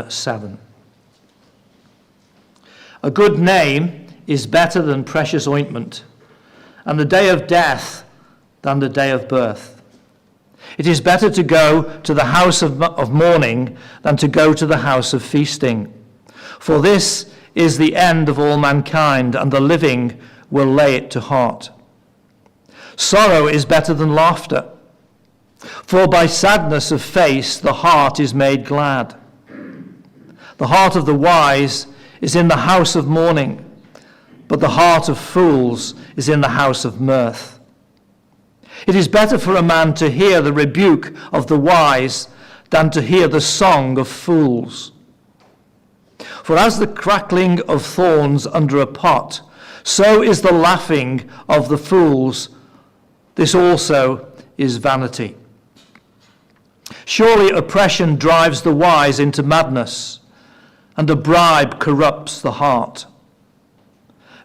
7. A good name is better than precious ointment, and the day of death than the day of birth. It is better to go to the house of mourning than to go to the house of feasting. For this is the end of all mankind, and the living will lay it to heart. Sorrow is better than laughter, for by sadness of face the heart is made glad. The heart of the wise is in the house of mourning, but the heart of fools is in the house of mirth. It is better for a man to hear the rebuke of the wise than to hear the song of fools. For as the crackling of thorns under a pot, so is the laughing of the fools. This also is vanity. Surely oppression drives the wise into madness, and a bribe corrupts the heart.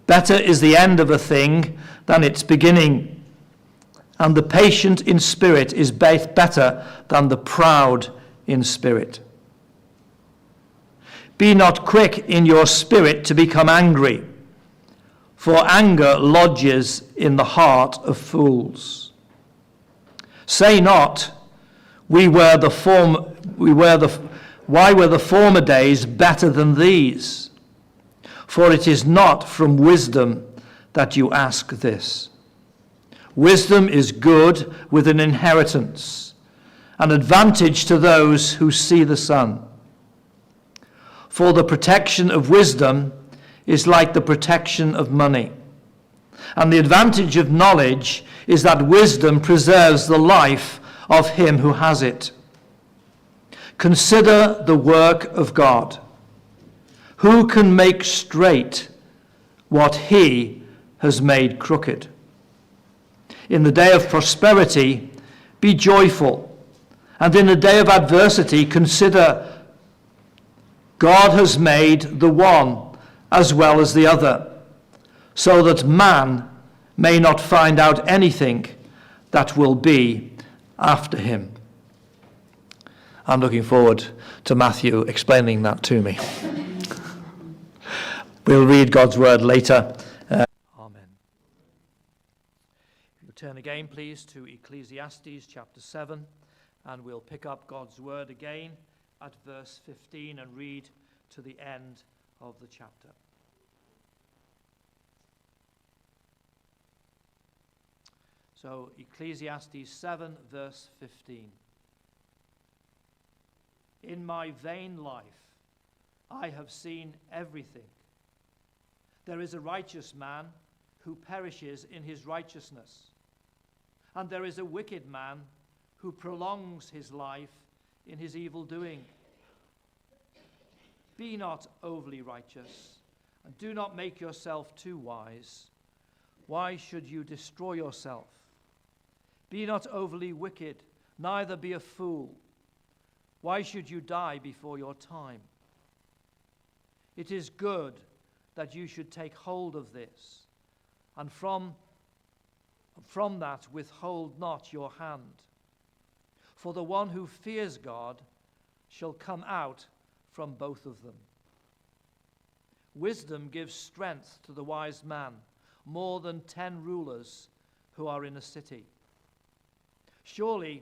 Better is the end of a thing than its beginning, and the patient in spirit is better than the proud in spirit. Be not quick in your spirit to become angry, for anger lodges in the heart of fools. Say not, why were the former days better than these? For it is not from wisdom that you ask this. Wisdom is good with an inheritance, an advantage to those who see the sun. For the protection of wisdom is like the protection of money, and the advantage of knowledge is that wisdom preserves the life of him who has it. Consider the work of God. Who can make straight what he has made crooked? In the day of prosperity, be joyful, and in the day of adversity, consider God has made the one as well as the other, so that man may not find out anything that will be after him. I'm looking forward to Mathew explaining that to me. We'll read God's word later. Amen. If you turn again, please, to Ecclesiastes chapter 7, and we'll pick up God's word again at verse 15 and read to the end of the chapter. So, Ecclesiastes 7, verse 15. In my vain life, I have seen everything. There is a righteous man who perishes in his righteousness, and there is a wicked man who prolongs his life in his evil doing. Be not overly righteous, and do not make yourself too wise. Why should you destroy yourself? Be not overly wicked, neither be a fool. Why should you die before your time? It is good that you should take hold of this, and from that withhold not your hand. For the one who fears God shall come out from both of them. Wisdom gives strength to the wise man, more than 10 rulers who are in a city. Surely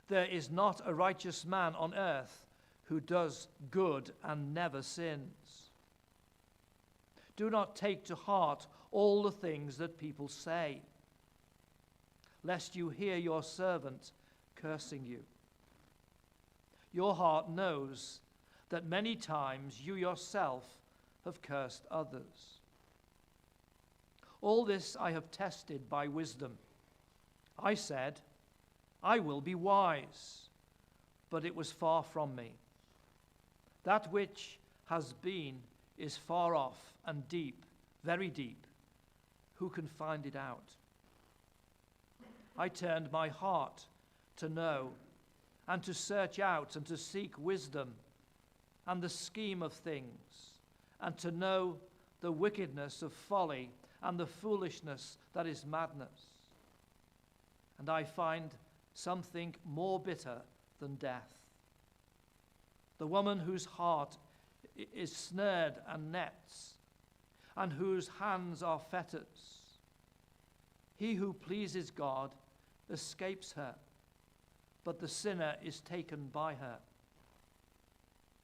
there is not a righteous man on earth who does good and never sins. Do not take to heart all the things that people say, lest you hear your servant cursing you. Your heart knows that many times you yourself have cursed others. All this I have tested by wisdom. I said, I will be wise, but it was far from me. That which has been is far off and deep, very deep. Who can find it out? I turned my heart to know and to search out and to seek wisdom and the scheme of things, and to know the wickedness of folly and the foolishness that is madness. And I find something more bitter than death, the woman whose heart is snared and nets, and whose hands are fetters. He who pleases God escapes her, but the sinner is taken by her.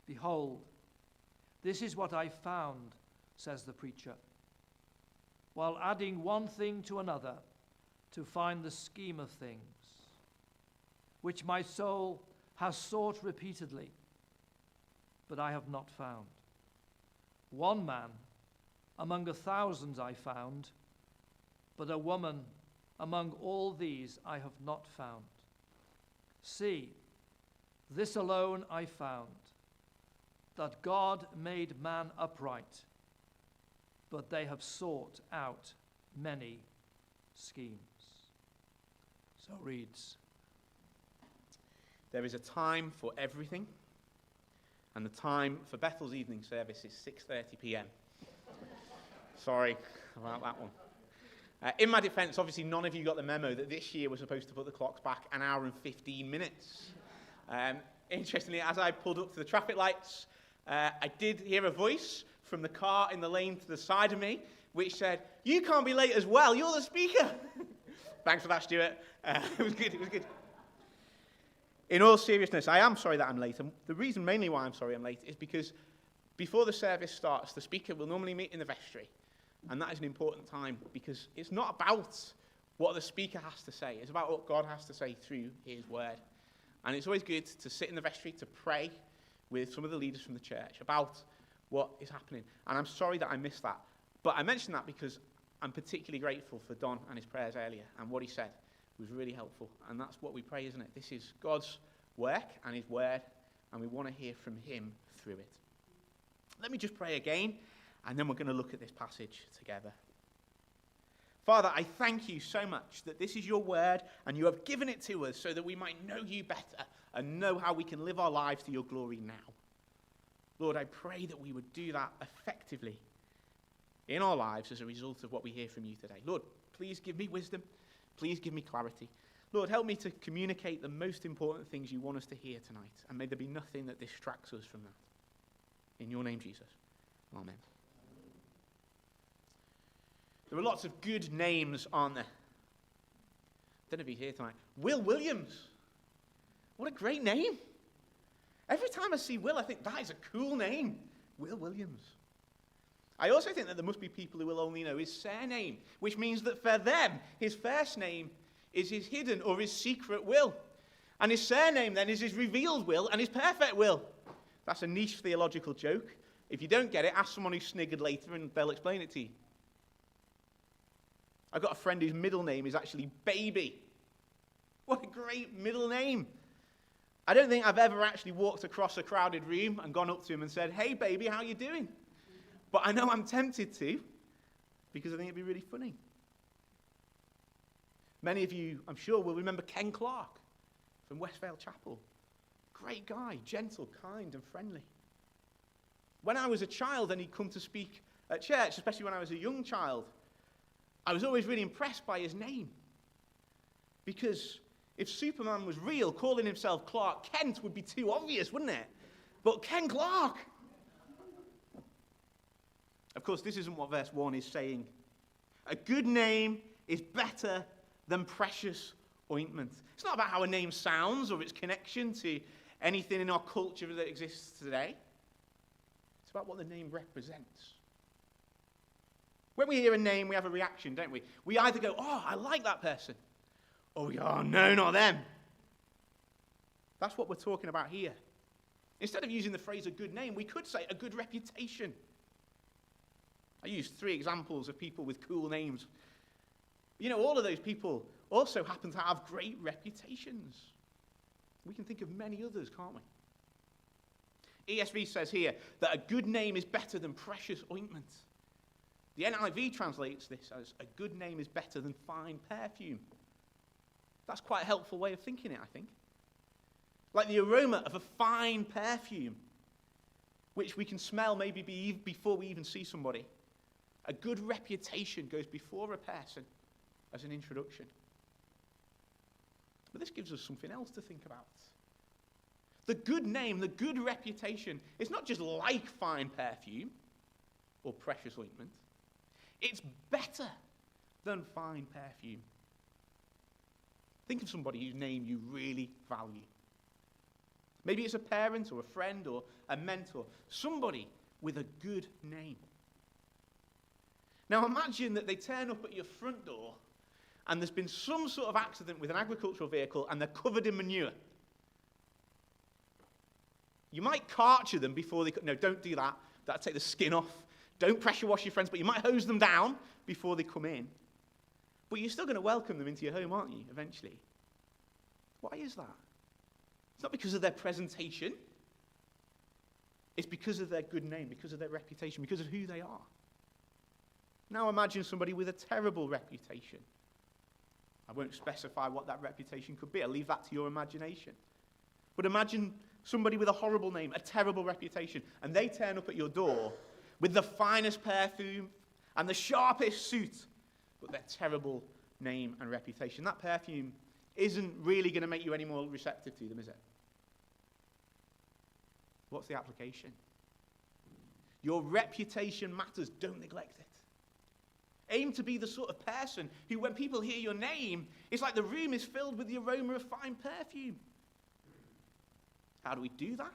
Behold, this is what I found, says the preacher, while adding one thing to another to find the scheme of things, which my soul has sought repeatedly, but I have not found. One man among 1,000 I found, but a woman among all these I have not found. See, this alone I found, that God made man upright, but they have sought out many schemes. So reads. There is a time for everything, and the time for Bethel's evening service is 6:30 p.m. Sorry about that one. In my defense, obviously none of you got the memo that this year we're supposed to put the clocks back an hour and 15 minutes. Interestingly, as I pulled up to the traffic lights, I did hear a voice from the car in the lane to the side of me, which said, "You can't be late as well, you're the speaker." Thanks for that, Stuart. It was good. In all seriousness, I am sorry that I'm late. And the reason mainly why I'm sorry I'm late is because before the service starts, the speaker will normally meet in the vestry. And that is an important time because it's not about what the speaker has to say. It's about what God has to say through his word. And it's always good to sit in the vestry to pray with some of the leaders from the church about what is happening. And I'm sorry that I missed that. But I mention that because I'm particularly grateful for Don and his prayers earlier. And what he said was really helpful. And that's what we pray, isn't it? This is God's work and his word. And we want to hear from him through it. Let me just pray again. And then we're going to look at this passage together. Father, I thank you so much that this is your word and you have given it to us so that we might know you better and know how we can live our lives to your glory now. Lord, I pray that we would do that effectively in our lives as a result of what we hear from you today. Lord, please give me wisdom. Please give me clarity. Lord, help me to communicate the most important things you want us to hear tonight. And may there be nothing that distracts us from that. In your name, Jesus. Amen. There are lots of good names, aren't there? I don't know if you're here tonight. Will Williams. What a great name. Every time I see Will, I think that is a cool name. Will Williams. I also think that there must be people who will only know his surname, which means that for them, his first name is his hidden or his secret will. And his surname then is his revealed will and his perfect will. That's a niche theological joke. If you don't get it, ask someone who sniggered later and they'll explain it to you. I've got a friend whose middle name is actually Baby. What a great middle name. I don't think I've ever actually walked across a crowded room and gone up to him and said, "Hey, baby, how you doing?" But I know I'm tempted to because I think it'd be really funny. Many of you, I'm sure, will remember Ken Clark from Westvale Chapel. Great guy, gentle, kind, and friendly. When I was a child and he'd come to speak at church, especially when I was a young child, I was always really impressed by his name. Because if Superman was real, calling himself Clark Kent would be too obvious, wouldn't it? But Ken Clark. Of course, this isn't what verse 1 is saying. A good name is better than precious ointment. It's not about how a name sounds or its connection to anything in our culture that exists today. It's about what the name represents. When we hear a name, we have a reaction, don't we? We either go, "Oh, I like that person," or we go, "Oh, no, not them." That's what we're talking about here. Instead of using the phrase "a good name," we could say "a good reputation." I used 3 examples of people with cool names. You know, all of those people also happen to have great reputations. We can think of many others, can't we? ESV says here that a good name is better than precious ointment. The NIV translates this as a good name is better than fine perfume. That's quite a helpful way of thinking it, I think. Like the aroma of a fine perfume, which we can smell maybe before we even see somebody. A good reputation goes before a person as an introduction. But this gives us something else to think about. The good name, the good reputation, it's not just like fine perfume or precious ointment. It's better than fine perfume. Think of somebody whose name you really value. Maybe it's a parent or a friend or a mentor. Somebody with a good name. Now imagine that they turn up at your front door and there's been some sort of accident with an agricultural vehicle and they're covered in manure. You might karcher them before they... No, don't do that. That'll take the skin off. Don't pressure wash your friends, but you might hose them down before they come in. But you're still going to welcome them into your home, aren't you, eventually? Why is that? It's not because of their presentation. It's because of their good name, because of their reputation, because of who they are. Now imagine somebody with a terrible reputation. I won't specify what that reputation could be. I'll leave that to your imagination. But imagine somebody with a horrible name, a terrible reputation, and they turn up at your door with the finest perfume and the sharpest suit, but their terrible name and reputation. That perfume isn't really going to make you any more receptive to them, is it? What's the application? Your reputation matters. Don't neglect it. Aim to be the sort of person who, when people hear your name, it's like the room is filled with the aroma of fine perfume. How do we do that?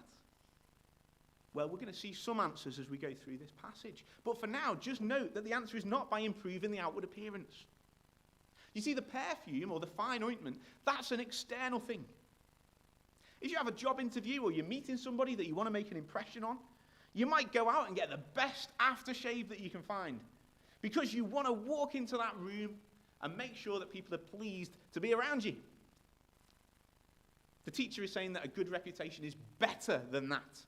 Well, we're going to see some answers as we go through this passage. But for now, just note that the answer is not by improving the outward appearance. You see, the perfume or the fine ointment, that's an external thing. If you have a job interview or you're meeting somebody that you want to make an impression on, you might go out and get the best aftershave that you can find because you want to walk into that room and make sure that people are pleased to be around you. The teacher is saying that a good reputation is better than that.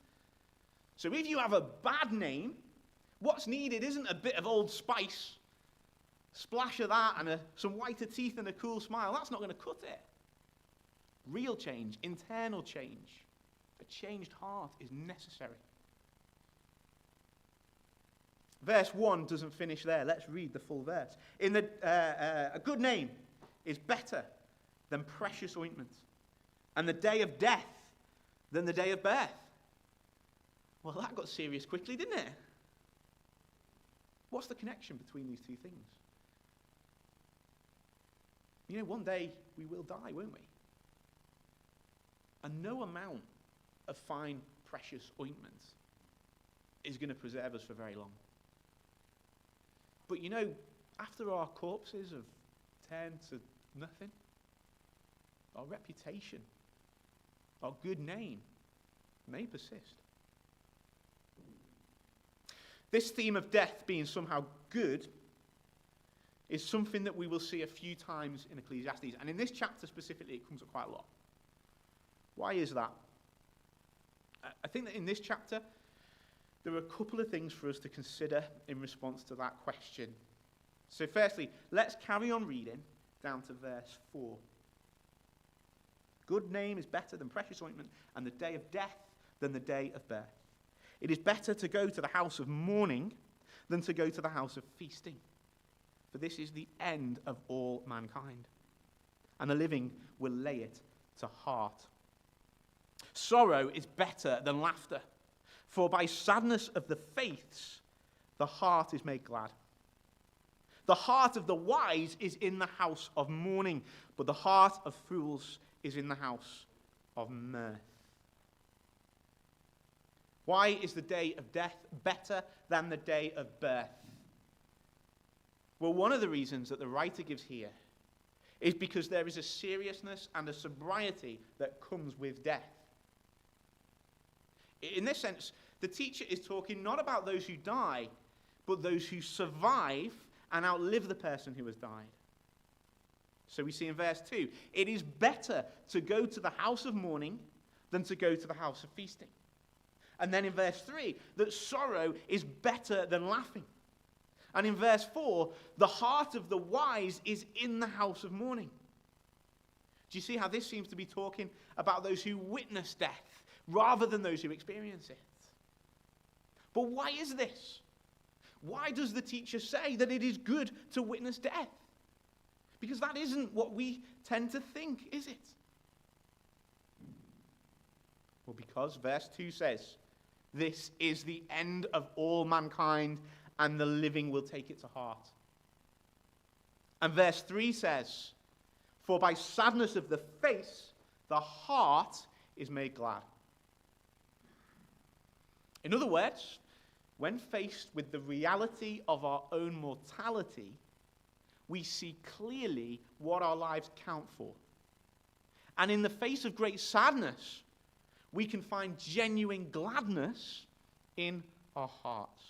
So if you have a bad name, what's needed isn't a bit of Old Spice, splash of that and some whiter teeth and a cool smile. That's not going to cut it. Real change, internal change, a changed heart is necessary. Verse 1 doesn't finish there. Let's read the full verse. A good name is better than precious ointment, and the day of death than the day of birth. Well, that got serious quickly, didn't it? What's the connection between these two things? You know, one day we will die, won't we? And no amount of fine, precious ointment is going to preserve us for very long. But you know, after our corpses have turned to nothing, our reputation, our good name may persist. This theme of death being somehow good is something that we will see a few times in Ecclesiastes. And in this chapter specifically, it comes up quite a lot. Why is that? I think that in this chapter, there are a couple of things for us to consider in response to that question. So firstly, let's carry on reading down to verse 4. Good name is better than precious ointment, and the day of death than the day of birth. It is better to go to the house of mourning than to go to the house of feasting. For this is the end of all mankind, and the living will lay it to heart. Sorrow is better than laughter, for by sadness of the faiths, the heart is made glad. The heart of the wise is in the house of mourning, but the heart of fools is in the house of mirth. Why is the day of death better than the day of birth? Well, one of the reasons that the writer gives here is because there is a seriousness and a sobriety that comes with death. In this sense, the teacher is talking not about those who die, but those who survive and outlive the person who has died. So we see in verse 2, it is better to go to the house of mourning than to go to the house of feasting. And then in verse 3, that sorrow is better than laughing. And in verse 4, the heart of the wise is in the house of mourning. Do you see how this seems to be talking about those who witness death rather than those who experience it? But why is this? Why does the teacher say that it is good to witness death? Because that isn't what we tend to think, is it? Well, because verse 2 says, this is the end of all mankind, and the living will take it to heart. And verse 3 says, for by sadness of the face, the heart is made glad. In other words, when faced with the reality of our own mortality, we see clearly what our lives count for. And in the face of great sadness, we can find genuine gladness in our hearts.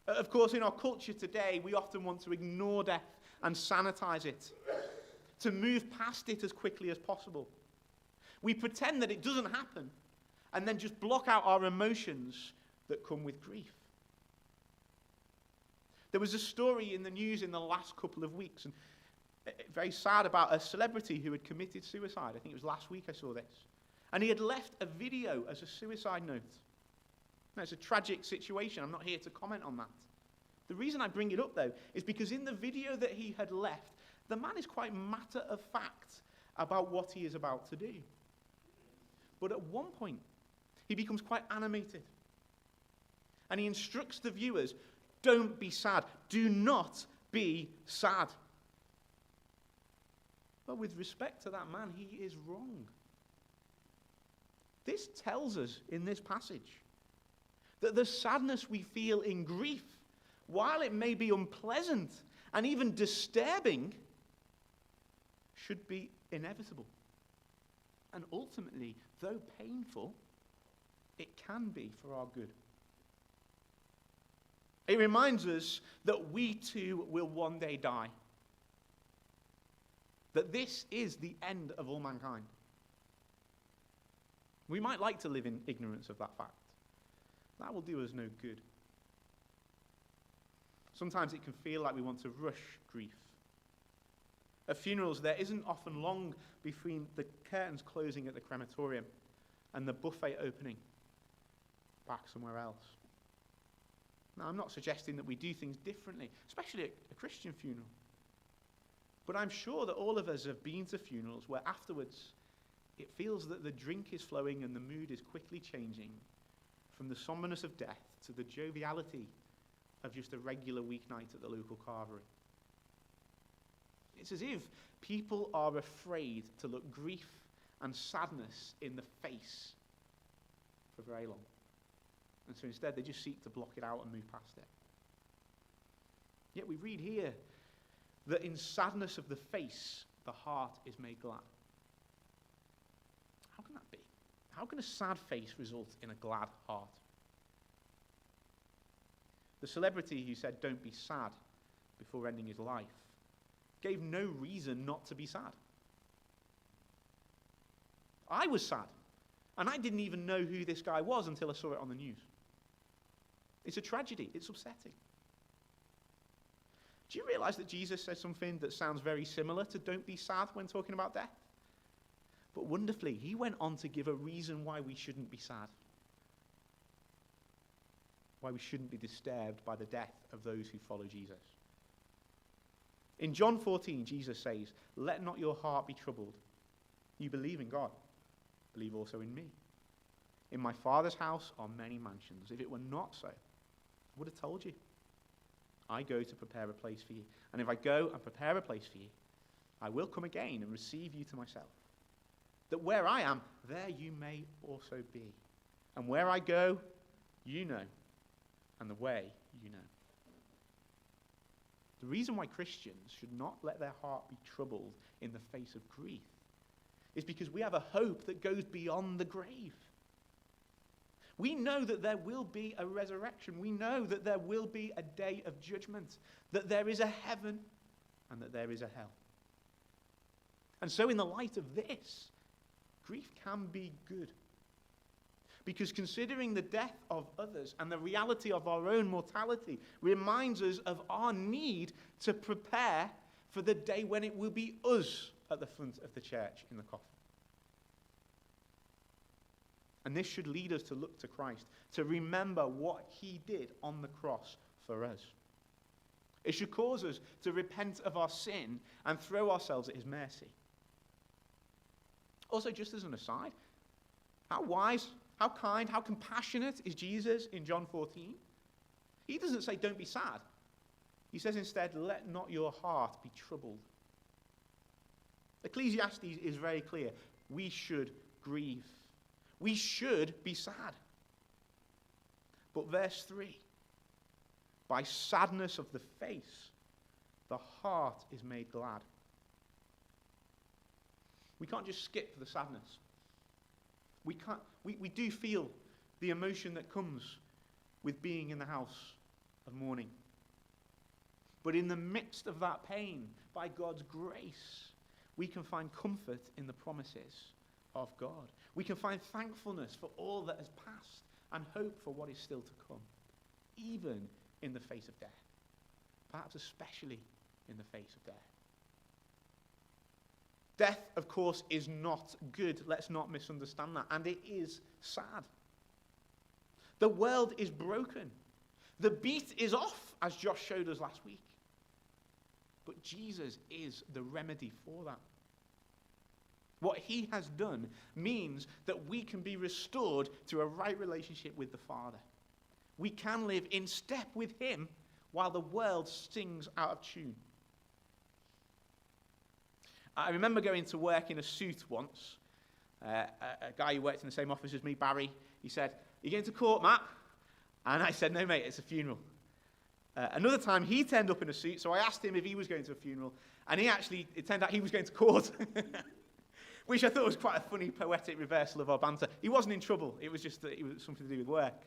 Of course, in our culture today, we often want to ignore death and sanitize it, to move past it as quickly as possible. We pretend that it doesn't happen, and then just block out our emotions that come with grief. There was a story in the news in the last couple of weeks, and very sad, about a celebrity who had committed suicide. I think it was last week I saw this. And he had left a video as a suicide note. Now, it's a tragic situation. I'm not here to comment on that. The reason I bring it up, though, is because in the video that he had left, the man is quite matter of fact about what he is about to do. But at one point, he becomes quite animated. And he instructs the viewers, don't be sad. Do not be sad. But with respect to that man, he is wrong. This tells us in this passage that the sadness we feel in grief, while it may be unpleasant and even disturbing, should be inevitable. And ultimately, though painful, it can be for our good. It reminds us that we too will one day die. That this is the end of all mankind. We might like to live in ignorance of that fact. That will do us no good. Sometimes it can feel like we want to rush grief. At funerals, there isn't often long between the curtains closing at the crematorium and the buffet opening back somewhere else. Now, I'm not suggesting that we do things differently, especially at a Christian funeral. But I'm sure that all of us have been to funerals where afterwards it feels that the drink is flowing and the mood is quickly changing from the somberness of death to the joviality of just a regular weeknight at the local carvery. It's as if people are afraid to look grief and sadness in the face for very long. And so instead they just seek to block it out and move past it. Yet we read here that in sadness of the face, the heart is made glad. How can that be? How can a sad face result in a glad heart? The celebrity who said, don't be sad before ending his life, gave no reason not to be sad. I was sad, and I didn't even know who this guy was until I saw it on the news. It's a tragedy. It's upsetting. Do you realize that Jesus says something that sounds very similar to don't be sad when talking about death? But wonderfully, he went on to give a reason why we shouldn't be sad. Why we shouldn't be disturbed by the death of those who follow Jesus. In John 14, Jesus says, let not your heart be troubled. You believe in God. Believe also in me. In my Father's house are many mansions. If it were not so, I would have told you. I go to prepare a place for you. And if I go and prepare a place for you, I will come again and receive you to myself. That where I am, there you may also be. And where I go, you know. And the way, you know. The reason why Christians should not let their heart be troubled in the face of grief is because we have a hope that goes beyond the grave. We know that there will be a resurrection. We know that there will be a day of judgment, that there is a heaven and that there is a hell. And so in the light of this, grief can be good. Because considering the death of others and the reality of our own mortality reminds us of our need to prepare for the day when it will be us at the front of the church in the coffin. And this should lead us to look to Christ, to remember what he did on the cross for us. It should cause us to repent of our sin and throw ourselves at his mercy. Also, just as an aside, how wise, how kind, how compassionate is Jesus in John 14? He doesn't say, don't be sad. He says instead, let not your heart be troubled. Ecclesiastes is very clear. We should grieve. We should be sad. But verse 3, by sadness of the face, the heart is made glad. We can't just skip the sadness. We do feel the emotion that comes with being in the house of mourning. But in the midst of that pain, by God's grace, we can find comfort in the promises of God. We can find thankfulness for all that has passed and hope for what is still to come, even in the face of death. Perhaps especially in the face of death. Death, of course, is not good. Let's not misunderstand that. And it is sad. The world is broken. The beat is off, as Josh showed us last week. But Jesus is the remedy for that. What he has done means that we can be restored to a right relationship with the Father. We can live in step with him while the world sings out of tune. I remember going to work in a suit once. A guy who worked in the same office as me, Barry, he said, "You going to court, Matt?" And I said, "No, mate, it's a funeral." Another time, he turned up in a suit, so I asked him if he was going to a funeral, and it turned out he was going to court, which I thought was quite a funny, poetic reversal of our banter. He wasn't in trouble. It was just that it was something to do with work.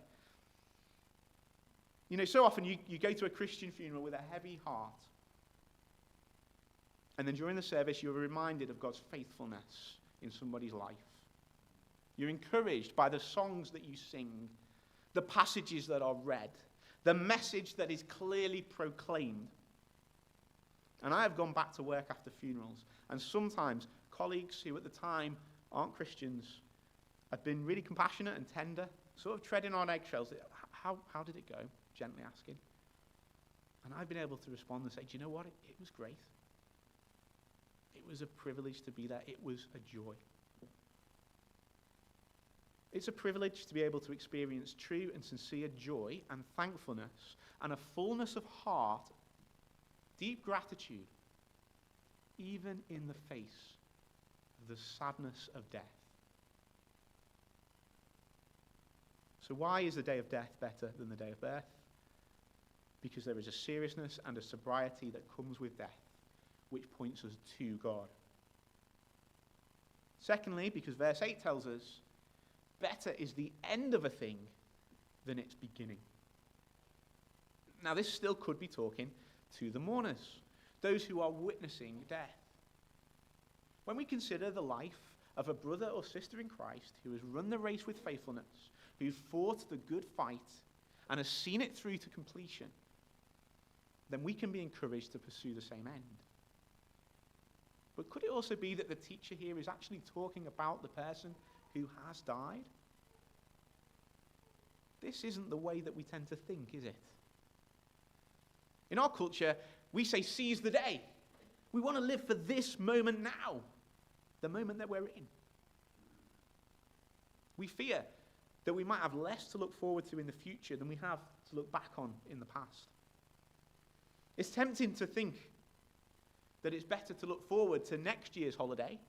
You know, so often you go to a Christian funeral with a heavy heart, and then during the service, you're reminded of God's faithfulness in somebody's life. You're encouraged by the songs that you sing, the passages that are read, the message that is clearly proclaimed. And I have gone back to work after funerals, and sometimes colleagues who at the time aren't Christians have been really compassionate and tender, sort of treading on eggshells. How did it go? Gently asking. And I've been able to respond and say, do you know what? It was great. It was a privilege to be there. It was a joy. It's a privilege to be able to experience true and sincere joy and thankfulness and a fullness of heart, deep gratitude, even in the face of the sadness of death. So why is the day of death better than the day of birth? Because there is a seriousness and a sobriety that comes with death, which points us to God. Secondly, because verse 8 tells us, better is the end of a thing than its beginning. Now, this still could be talking to the mourners, those who are witnessing death. When we consider the life of a brother or sister in Christ who has run the race with faithfulness, who fought the good fight and has seen it through to completion, then we can be encouraged to pursue the same end. But could it also be that the teacher here is actually talking about the person who has died? This isn't the way that we tend to think, is it? In our culture, we say, seize the day. We want to live for this moment now, the moment that we're in. We fear that we might have less to look forward to in the future than we have to look back on in the past. It's tempting to think that it's better to look forward to next year's holiday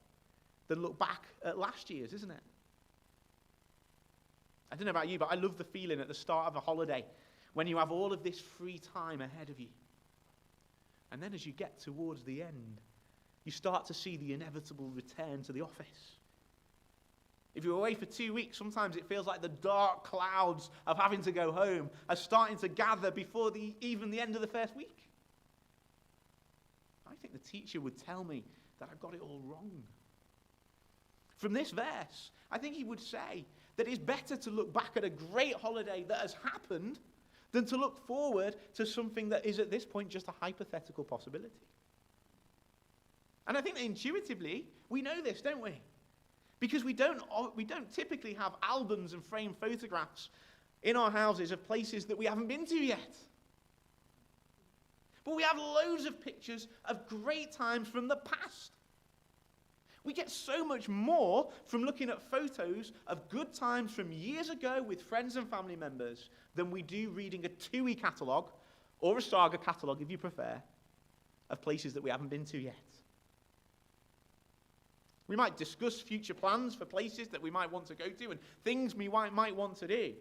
than look back at last year's, isn't it? I don't know about you, but I love the feeling at the start of a holiday when you have all of this free time ahead of you. And then as you get towards the end, you start to see the inevitable return to the office. If you're away for 2 weeks, sometimes it feels like the dark clouds of having to go home are starting to gather before even the end of the first week. I think the teacher would tell me that I got it all wrong. From this verse, I think he would say that it's better to look back at a great holiday that has happened than to look forward to something that is at this point just a hypothetical possibility. And I think that intuitively, we know this, don't we? Because we don't typically have albums and framed photographs in our houses of places that we haven't been to yet. But we have loads of pictures of great times from the past. We get so much more from looking at photos of good times from years ago with friends and family members than we do reading a TUI catalogue, or a Saga catalogue if you prefer, of places that we haven't been to yet. We might discuss future plans for places that we might want to go to and things we might want to do.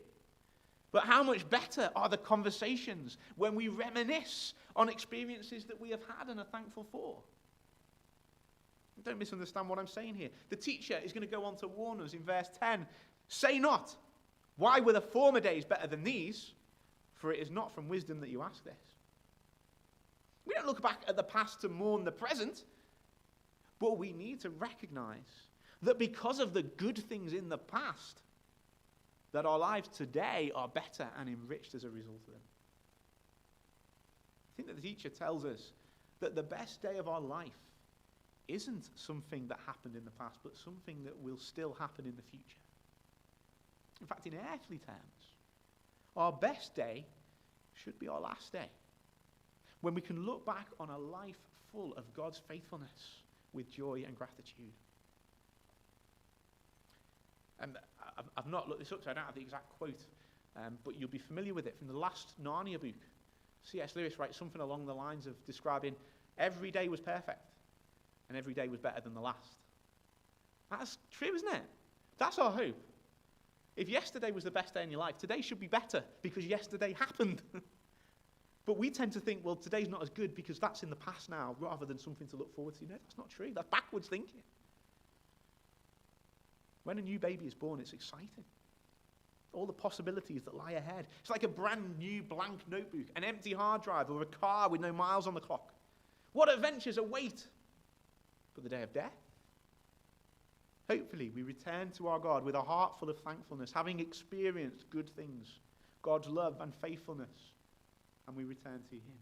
But how much better are the conversations when we reminisce on experiences that we have had and are thankful for? Don't misunderstand what I'm saying here. The teacher is going to go on to warn us in verse 10. Say not, why were the former days better than these? For it is not from wisdom that you ask this. We don't look back at the past to mourn the present, but we need to recognize that because of the good things in the past, that our lives today are better and enriched as a result of them. I think that the teacher tells us that the best day of our life isn't something that happened in the past, but something that will still happen in the future. In fact, in earthly terms, our best day should be our last day, when we can look back on a life full of God's faithfulness with joy and gratitude. And I've not looked this up, so I don't have the exact quote, but you'll be familiar with it from the last Narnia book. C.S. Lewis writes something along the lines of describing every day was perfect and every day was better than the last. That's true, isn't it? That's our hope. If yesterday was the best day in your life, today should be better because yesterday happened. But we tend to think, well, today's not as good because that's in the past now, rather than something to look forward to. No, that's not true. That's backwards thinking. When a new baby is born, it's exciting. All the possibilities that lie ahead. It's like a brand new blank notebook, an empty hard drive, or a car with no miles on the clock. What adventures await for the day of death? Hopefully, we return to our God with a heart full of thankfulness, having experienced good things, God's love and faithfulness, and we return to Him.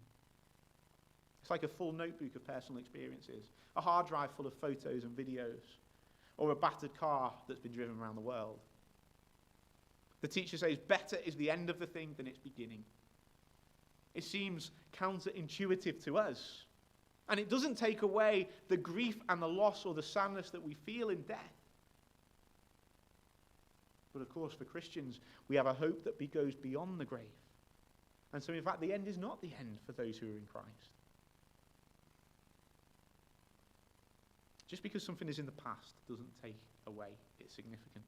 It's like a full notebook of personal experiences, a hard drive full of photos and videos, or a battered car that's been driven around the world. The teacher says, better is the end of the thing than its beginning. It seems counterintuitive to us. And it doesn't take away the grief and the loss or the sadness that we feel in death. But of course, for Christians, we have a hope that goes beyond the grave. And so, in fact, the end is not the end for those who are in Christ. Just because something is in the past doesn't take away its significance.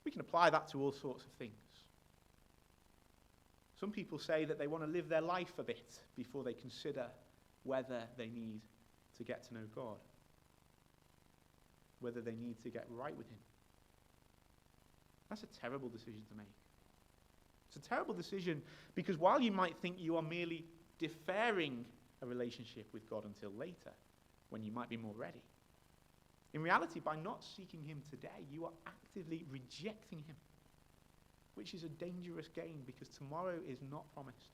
We can apply that to all sorts of things. Some people say that they want to live their life a bit before they consider whether they need to get to know God, whether they need to get right with Him. That's a terrible decision to make. It's a terrible decision because while you might think you are merely deferring a relationship with God until later, when you might be more ready, in reality, by not seeking Him today, you are actively rejecting Him, which is a dangerous game because tomorrow is not promised.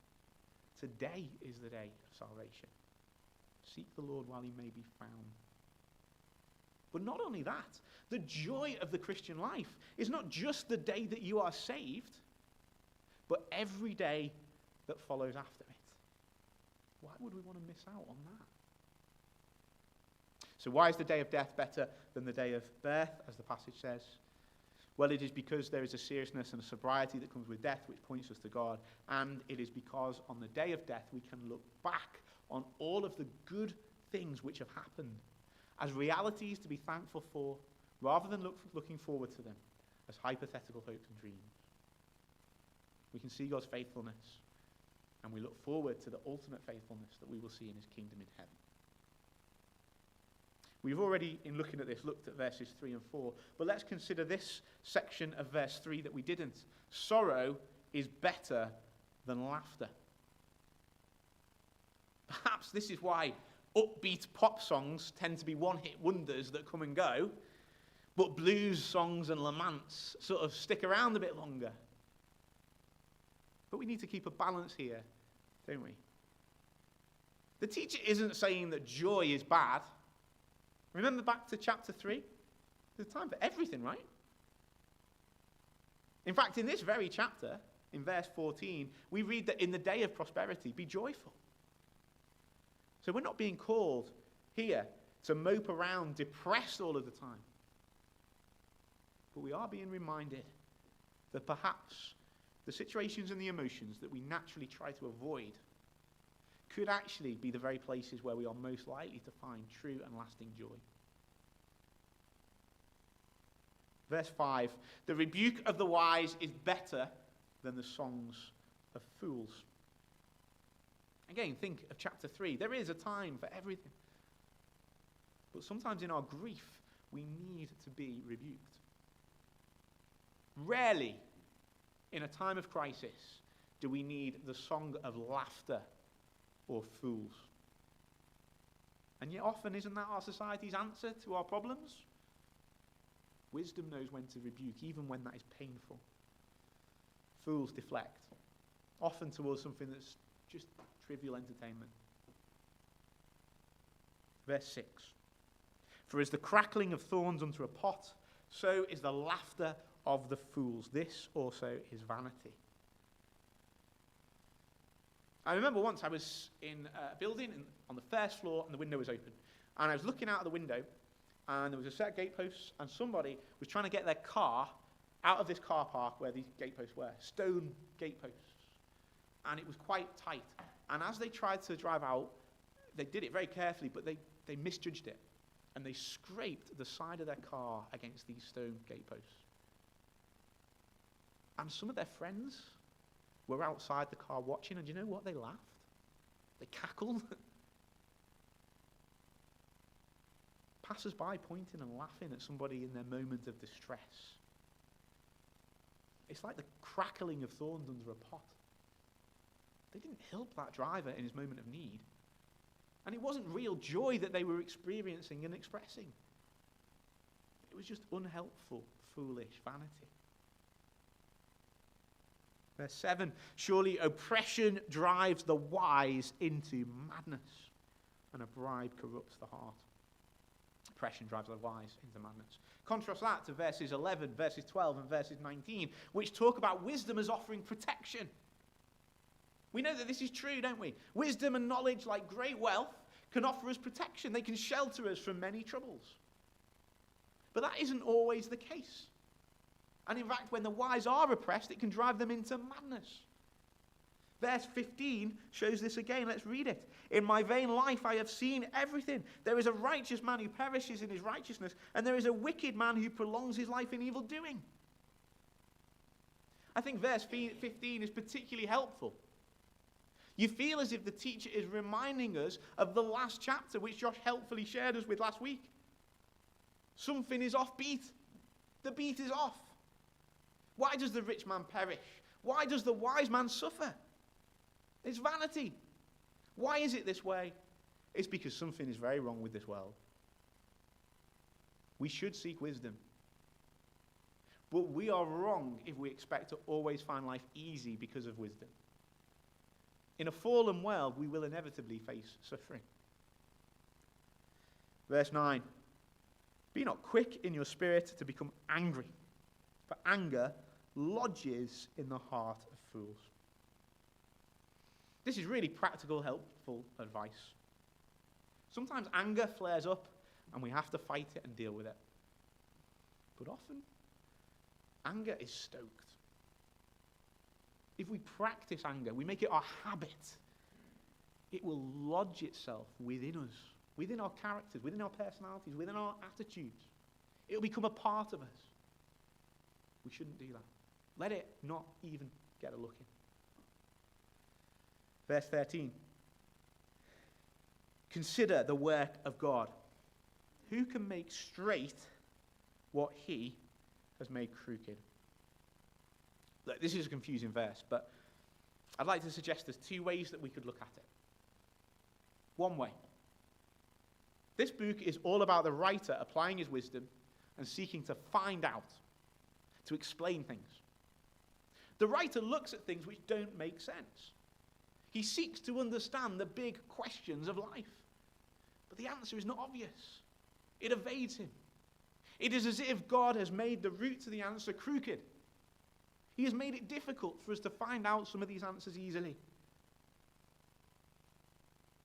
Today is the day of salvation. Seek the Lord while He may be found. But not only that, the joy of the Christian life is not just the day that you are saved, but every day that follows after it. Why would we want to miss out on that? So why is the day of death better than the day of birth, as the passage says? Well, it is because there is a seriousness and a sobriety that comes with death, which points us to God. And it is because on the day of death, we can look back on all of the good things which have happened as realities to be thankful for, rather than looking forward to them as hypothetical hopes and dreams. We can see God's faithfulness, and we look forward to the ultimate faithfulness that we will see in His kingdom in heaven. We've already, in looking at this, looked at verses 3 and 4, but let's consider this section of verse 3 that we didn't. Sorrow is better than laughter. Perhaps this is why upbeat pop songs tend to be one-hit wonders that come and go, but blues songs and laments sort of stick around a bit longer. But we need to keep a balance here, don't we? The teacher isn't saying that joy is bad. Remember back to chapter 3? There's time for everything, right? In fact, in this very chapter, in verse 14, we read that in the day of prosperity, be joyful. So we're not being called here to mope around depressed all of the time. But we are being reminded that perhaps the situations and the emotions that we naturally try to avoid could actually be the very places where we are most likely to find true and lasting joy. Verse 5, the rebuke of the wise is better than the songs of fools. Again, think of chapter 3. There is a time for everything. But sometimes in our grief, we need to be rebuked. Rarely, in a time of crisis, do we need the song of laughter or fools. And yet often, isn't that our society's answer to our problems? Wisdom knows when to rebuke, even when that is painful. Fools deflect, often towards something that's just trivial entertainment. Verse 6. For as the crackling of thorns unto a pot, so is the laughter of the fools. This also is vanity. I remember once I was in a building on the first floor and the window was open. And I was looking out of the window and there was a set of gateposts and somebody was trying to get their car out of this car park where these gateposts were. Stone gateposts. And it was quite tight. And as they tried to drive out, they did it very carefully, but they misjudged it. And they scraped the side of their car against these stone gateposts. And some of their friends were outside the car watching, and do you know what? They laughed. They cackled. Passers-by pointing and laughing at somebody in their moment of distress. It's like the crackling of thorns under a pot. They didn't help that driver in his moment of need. And it wasn't real joy that they were experiencing and expressing. It was just unhelpful, foolish vanity. Verse 7, surely oppression drives the wise into madness, and a bribe corrupts the heart. Oppression drives the wise into madness. Contrast that to verses 11, verses 12, and verses 19, which talk about wisdom as offering protection. We know that this is true, don't we? Wisdom and knowledge, like great wealth, can offer us protection. They can shelter us from many troubles. But that isn't always the case. And in fact, when the wise are oppressed, it can drive them into madness. Verse 15 shows this again. Let's read it. In my vain life I have seen everything. There is a righteous man who perishes in his righteousness, and there is a wicked man who prolongs his life in evil doing. I think verse 15 is particularly helpful. You feel as if the teacher is reminding us of the last chapter, which Josh helpfully shared us with last week. Something is off beat. The beat is off. Why does the rich man perish? Why does the wise man suffer? It's vanity. Why is it this way? It's because something is very wrong with this world. We should seek wisdom. But we are wrong if we expect to always find life easy because of wisdom. In a fallen world, we will inevitably face suffering. Verse 9. Be not quick in your spirit to become angry, for anger lodges in the heart of fools. This is really practical, helpful advice. Sometimes anger flares up and we have to fight it and deal with it. But often, anger is stoked. If we practice anger, we make it our habit, it will lodge itself within us, within our characters, within our personalities, within our attitudes. It will become a part of us. We shouldn't do that. Let it not even get a look in. Verse 13. Consider the work of God. Who can make straight what he has made crooked? Look, this is a confusing verse, but I'd like to suggest there's two ways that we could look at it. One way. This book is all about the writer applying his wisdom and seeking to find out, to explain things. The writer looks at things which don't make sense. He seeks to understand the big questions of life. But the answer is not obvious. It evades him. It is as if God has made the route to the answer crooked. He has made it difficult for us to find out some of these answers easily.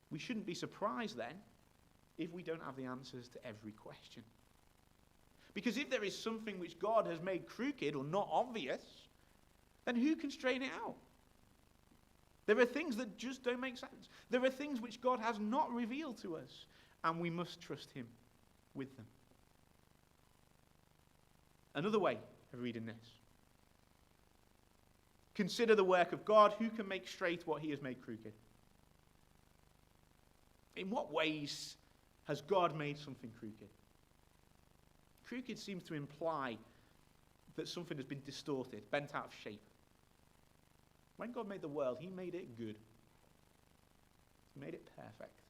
We shouldn't be surprised then if we don't have the answers to every question. Because if there is something which God has made crooked or not obvious, then who can straighten it out? There are things that just don't make sense. There are things which God has not revealed to us, and we must trust him with them. Another way of reading this. Consider the work of God, who can make straight what he has made crooked. In what ways has God made something crooked? Crooked seems to imply that something has been distorted, bent out of shape. When God made the world, he made it good. He made it perfect.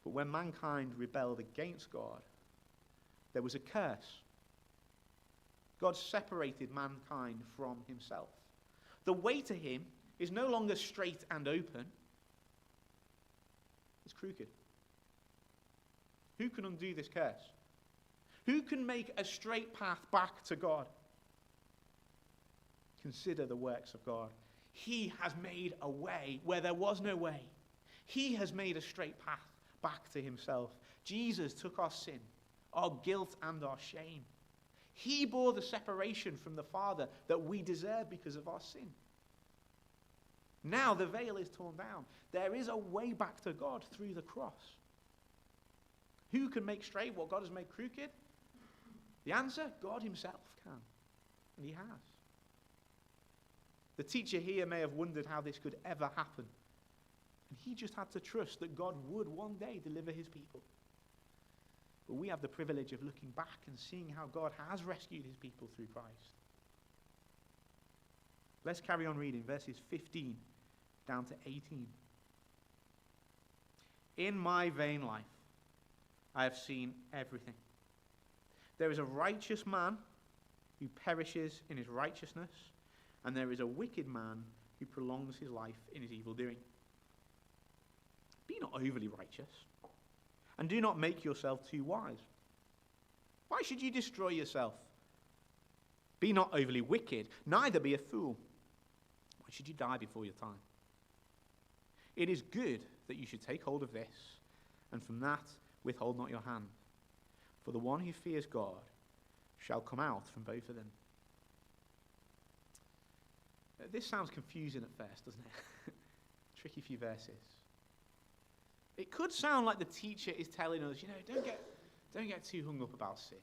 But when mankind rebelled against God, there was a curse. God separated mankind from himself. The way to him is no longer straight and open. It's crooked. Who can undo this curse? Who can make a straight path back to God? Consider the works of God. He has made a way where there was no way. He has made a straight path back to himself. Jesus took our sin, our guilt, and our shame. He bore the separation from the Father that we deserve because of our sin. Now the veil is torn down. There is a way back to God through the cross. Who can make straight what God has made crooked? The answer, God himself can. And he has. The teacher here may have wondered how this could ever happen. And he just had to trust that God would one day deliver his people. But we have the privilege of looking back and seeing how God has rescued his people through Christ. Let's carry on reading verses 15 down to 18. In my vain life, I have seen everything. There is a righteous man who perishes in his righteousness, and there is a wicked man who prolongs his life in his evil doing. Be not overly righteous, and do not make yourself too wise. Why should you destroy yourself? Be not overly wicked, neither be a fool. Why should you die before your time? It is good that you should take hold of this, and from that withhold not your hand. For the one who fears God shall come out from both of them. This sounds confusing at first, doesn't it? Tricky few verses. It could sound like the teacher is telling us, don't get too hung up about sin.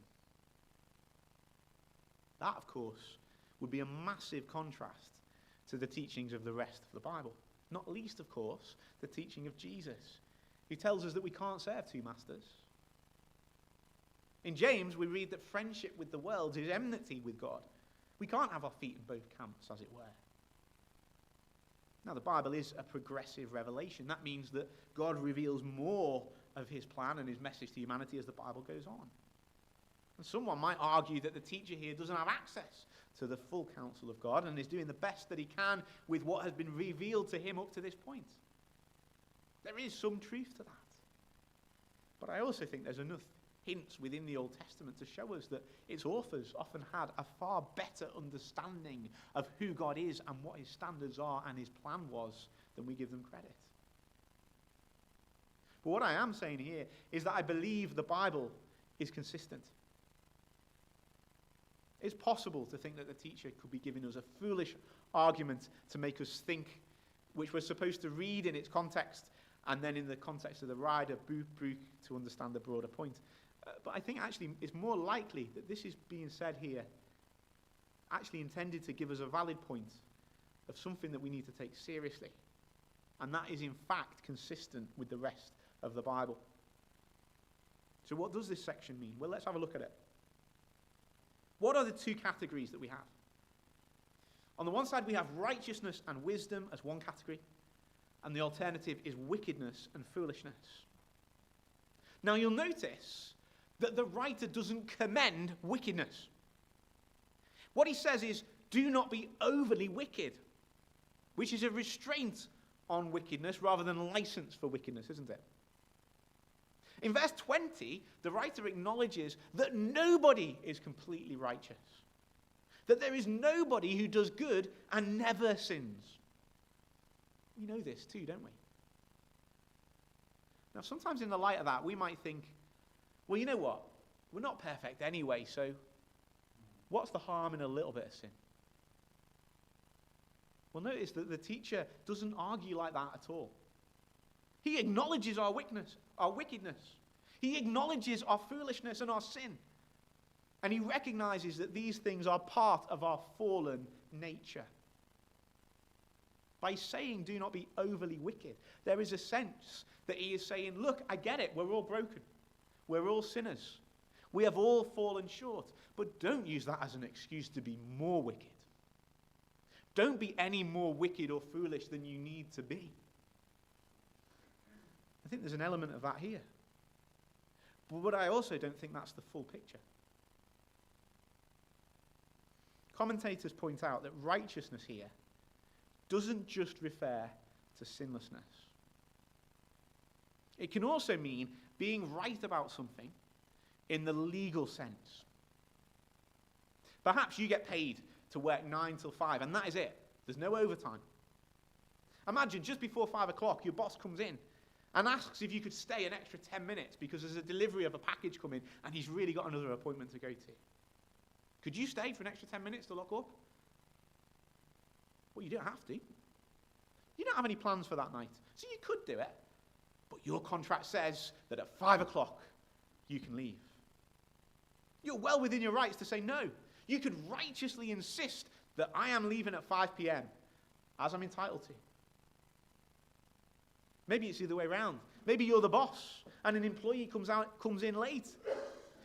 That, of course, would be a massive contrast to the teachings of the rest of the Bible. Not least, of course, the teaching of Jesus, who tells us that we can't serve two masters. In James, we read that friendship with the world is enmity with God. We can't have our feet in both camps, as it were. Now, the Bible is a progressive revelation. That means that God reveals more of his plan and his message to humanity as the Bible goes on. And someone might argue that the teacher here doesn't have access to the full counsel of God and is doing the best that he can with what has been revealed to him up to this point. There is some truth to that. But I also think there's enough hints within the Old Testament to show us that its authors often had a far better understanding of who God is and what his standards are and his plan was than we give them credit. But what I am saying here is that I believe the Bible is consistent. It's possible to think that the teacher could be giving us a foolish argument to make us think, which we're supposed to read in its context, and then in the context of the rider, to understand the broader point. But I think actually it's more likely that this is being said here, actually intended to give us a valid point of something that we need to take seriously. And that is in fact consistent with the rest of the Bible. So what does this section mean? Well, let's have a look at it. What are the two categories that we have? On the one side, we have righteousness and wisdom as one category, and the alternative is wickedness and foolishness. Now, you'll notice that the writer doesn't commend wickedness. What he says is, do not be overly wicked, which is a restraint on wickedness rather than license for wickedness, isn't it? In verse 20, the writer acknowledges that nobody is completely righteous, that there is nobody who does good and never sins. We know this too, don't we? Now, sometimes in the light of that, we might think, well, you know what? We're not perfect anyway, so what's the harm in a little bit of sin? Well, notice that the teacher doesn't argue like that at all. He acknowledges our wickedness. He acknowledges our foolishness and our sin. And he recognizes that these things are part of our fallen nature. By saying, do not be overly wicked, there is a sense that he is saying, look, I get it, we're all broken. We're all sinners. We have all fallen short. But don't use that as an excuse to be more wicked. Don't be any more wicked or foolish than you need to be. I think there's an element of that here. But I also don't think that's the full picture. Commentators point out that righteousness here doesn't just refer to sinlessness. It can also mean being right about something in the legal sense. Perhaps you get paid to work 9 till 5, and that is it. There's no overtime. Imagine just before 5 o'clock, your boss comes in and asks if you could stay an extra 10 minutes because there's a delivery of a package coming and he's really got another appointment to go to. Could you stay for an extra 10 minutes to lock up? Well, you don't have to. You don't have any plans for that night, so you could do it. But your contract says that at 5 o'clock, you can leave. You're well within your rights to say no. You could righteously insist that I am leaving at 5 p.m., as I'm entitled to. Maybe it's the other way around. Maybe you're the boss, and an employee comes in late.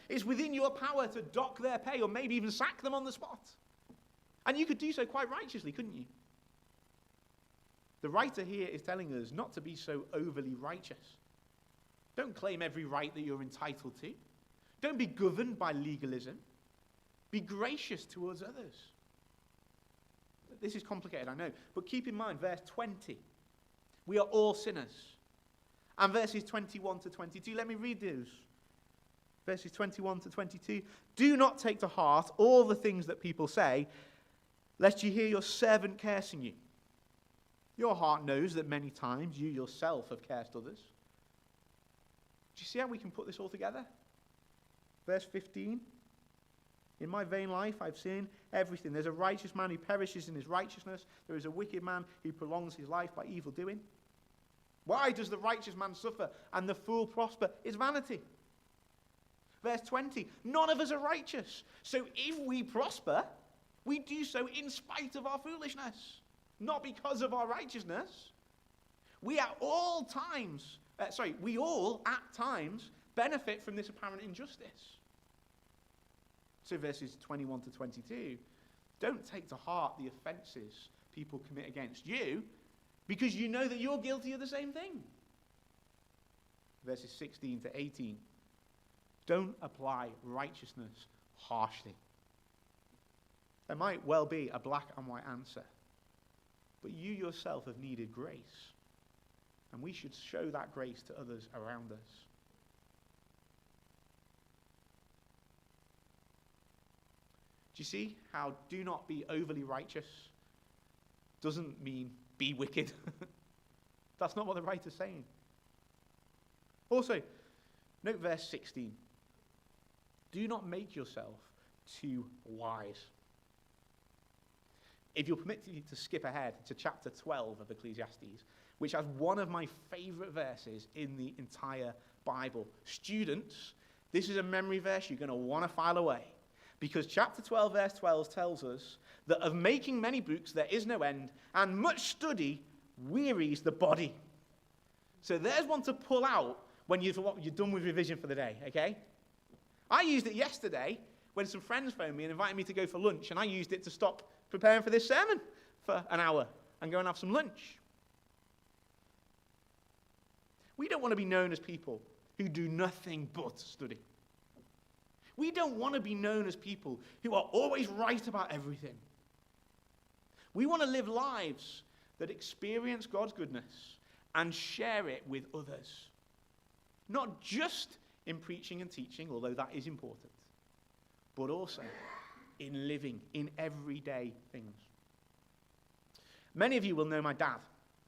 It's within your power to dock their pay, or maybe even sack them on the spot. And you could do so quite righteously, couldn't you? The writer here is telling us not to be so overly righteous. Don't claim every right that you're entitled to. Don't be governed by legalism. Be gracious towards others. This is complicated, I know. But keep in mind, verse 20. We are all sinners. And verses 21 to 22. Let me read those. Verses 21 to 22. Do not take to heart all the things that people say, lest you hear your servant cursing you. Your heart knows that many times you yourself have cursed others. Do you see how we can put this all together? Verse 15. In my vain life I've seen everything. There's a righteous man who perishes in his righteousness. There is a wicked man who prolongs his life by evil doing. Why does the righteous man suffer and the fool prosper? It's vanity. Verse 20. None of us are righteous. So if we prosper, we do so in spite of our foolishness. Not because of our righteousness. We all at times benefit from this apparent injustice. So verses 21 to 22, don't take to heart the offenses people commit against you because you know that you're guilty of the same thing. Verses 16 to 18, don't apply righteousness harshly. There might well be a black and white answer, but you yourself have needed grace, and we should show that grace to others around us. Do you see how do not be overly righteous doesn't mean be wicked? That's not what the writer's saying. Also, note verse 16. Do not make yourself too wise. If you'll permit me to skip ahead to chapter 12 of Ecclesiastes, which has one of my favorite verses in the entire Bible. Students, this is a memory verse you're going to want to file away. Because chapter 12, verse 12 tells us that of making many books there is no end, and much study wearies the body. So there's one to pull out when you're done with revision for the day, okay? I used it yesterday when some friends phoned me and invited me to go for lunch, and I used it to stop preparing for this sermon for an hour and go and have some lunch. We don't want to be known as people who do nothing but study. We don't want to be known as people who are always right about everything. We want to live lives that experience God's goodness and share it with others. Not just in preaching and teaching, although that is important, but also in living, in everyday things. Many of you will know my dad.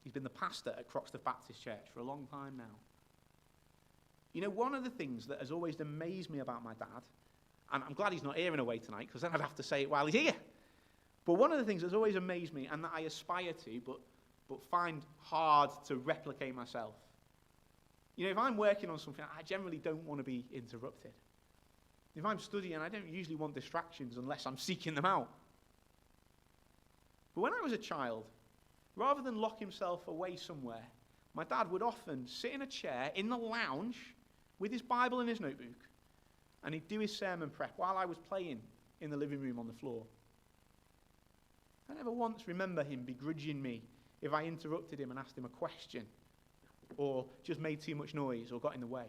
He's been the pastor at Croxteth Baptist Church for a long time now. You know, one of the things that has always amazed me about my dad, and I'm glad he's not here in a way tonight, because then I'd have to say it while he's here. But one of the things that's always amazed me, and that I aspire to, but find hard to replicate myself. You know, if I'm working on something, I generally don't want to be interrupted. If I'm studying, I don't usually want distractions unless I'm seeking them out. But when I was a child, rather than lock himself away somewhere, my dad would often sit in a chair in the lounge with his Bible and his notebook, and he'd do his sermon prep while I was playing in the living room on the floor. I never once remember him begrudging me if I interrupted him and asked him a question, or just made too much noise or got in the way.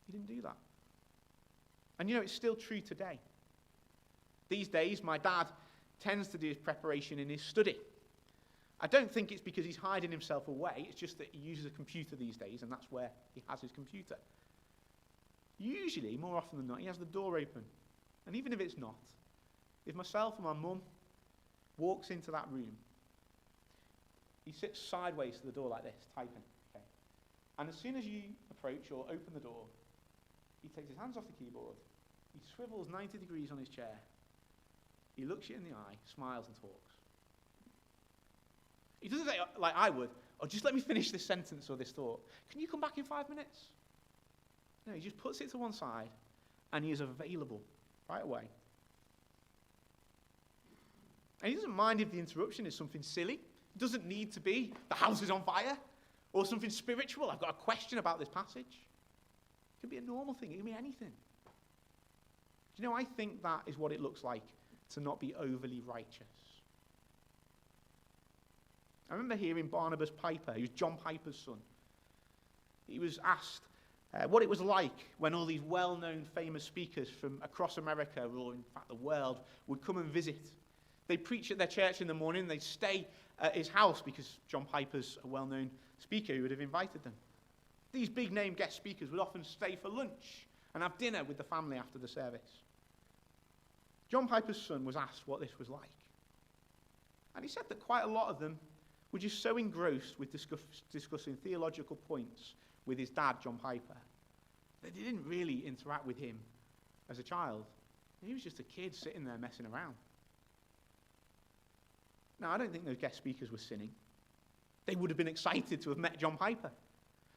He didn't do that. And you know, it's still true today. These days, my dad tends to do his preparation in his study. I don't think it's because he's hiding himself away, it's just that he uses a computer these days, and that's where he has his computer. Usually, more often than not, he has the door open. And even if it's not, if myself and my mum walks into that room, he sits sideways to the door like this, typing. Okay. And as soon as you approach or open the door, he takes his hands off the keyboard, he swivels 90 degrees on his chair, he looks you in the eye, smiles and talks. He doesn't say, like I would, oh, just let me finish this sentence or this thought. Can you come back in 5 minutes? No, he just puts it to one side, and he is available right away. And he doesn't mind if the interruption is something silly. It doesn't need to be, the house is on fire, or something spiritual. I've got a question about this passage. It can be a normal thing. It can be anything. Do you know, I think that is what it looks like to not be overly righteous. I remember hearing Barnabas Piper, who's John Piper's son. He was asked what it was like when all these well-known famous speakers from across America, or in fact the world, would come and visit. They'd preach at their church in the morning, they'd stay at his house because John Piper's a well-known speaker who would have invited them. These big-name guest speakers would often stay for lunch and have dinner with the family after the service. John Piper's son was asked what this was like. And he said that quite a lot of them were just so engrossed with discussing theological points with his dad, John Piper, that they didn't really interact with him as a child. He was just a kid sitting there messing around. Now, I don't think those guest speakers were sinning. They would have been excited to have met John Piper.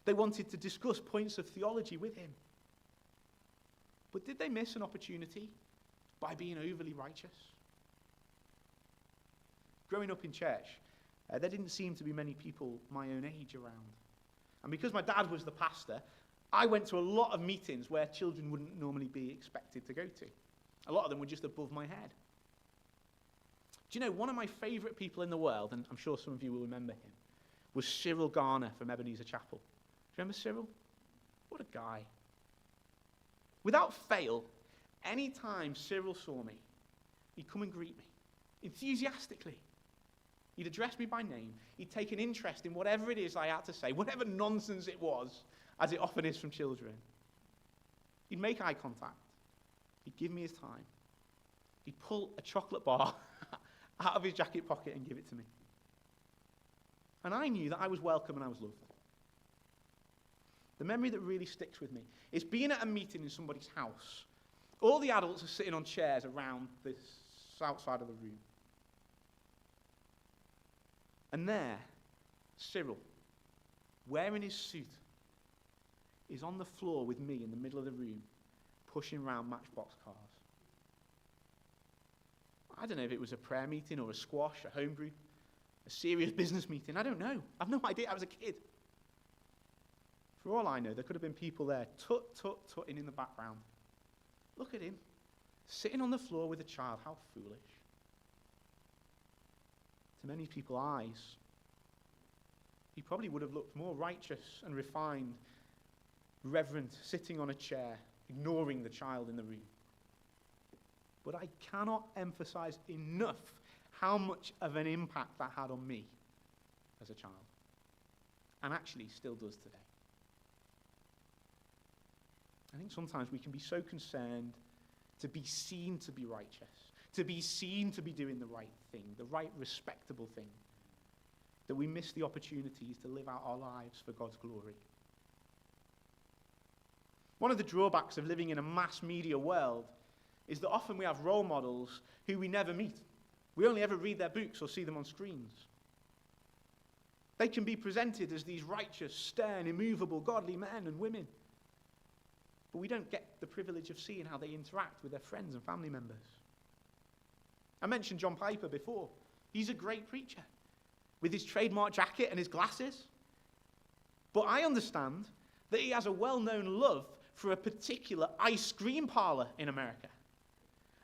They wanted to discuss points of theology with him. But did they miss an opportunity by being overly righteous? Growing up in church, there didn't seem to be many people my own age around. And because my dad was the pastor, I went to a lot of meetings where children wouldn't normally be expected to go to. A lot of them were just above my head. Do you know, one of my favourite people in the world, and I'm sure some of you will remember him, was Cyril Garner from Ebenezer Chapel. Do you remember Cyril? What a guy. Without fail, any time Cyril saw me, he'd come and greet me, enthusiastically. He'd address me by name. He'd take an interest in whatever it is I had to say, whatever nonsense it was, as it often is from children. He'd make eye contact. He'd give me his time. He'd pull a chocolate bar out of his jacket pocket and give it to me. And I knew that I was welcome and I was loved. The memory that really sticks with me is being at a meeting in somebody's house. All the adults are sitting on chairs around this outside of the room. And there, Cyril, wearing his suit, is on the floor with me in the middle of the room, pushing around Matchbox cars. I don't know if it was a prayer meeting or a squash, a homebrew, a serious business meeting. I don't know. I've no idea. I was a kid. For all I know, there could have been people there tut-tut-tutting in the background. Look at him, sitting on the floor with a child. How foolish. To many people's eyes, he probably would have looked more righteous and refined, reverent, sitting on a chair, ignoring the child in the room. But I cannot emphasize enough how much of an impact that had on me as a child, and actually still does today. I think sometimes we can be so concerned to be seen to be righteous, to be seen to be doing the right thing, the right respectable thing, that we miss the opportunities to live out our lives for God's glory. One of the drawbacks of living in a mass media world is that often we have role models who we never meet. We only ever read their books or see them on screens. They can be presented as these righteous, stern, immovable, godly men and women. But we don't get the privilege of seeing how they interact with their friends and family members. I mentioned John Piper before. He's a great preacher with his trademark jacket and his glasses. But I understand that he has a well-known love for a particular ice cream parlor in America,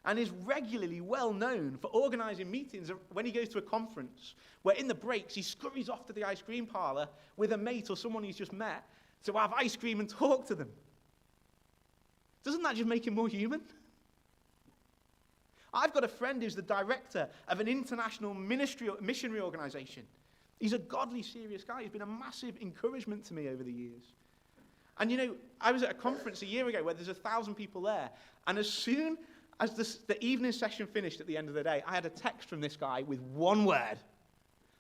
and is regularly well known for organizing meetings when he goes to a conference where in the breaks he scurries off to the ice cream parlor with a mate or someone he's just met to have ice cream and talk to them. Doesn't that just make him more human? I've got a friend who's the director of an international missionary organization. He's a godly, serious guy. He's been a massive encouragement to me over the years. And you know, I was at a conference a year ago where there's 1,000 people there, and as soon as the evening session finished at the end of the day, I had a text from this guy with one word.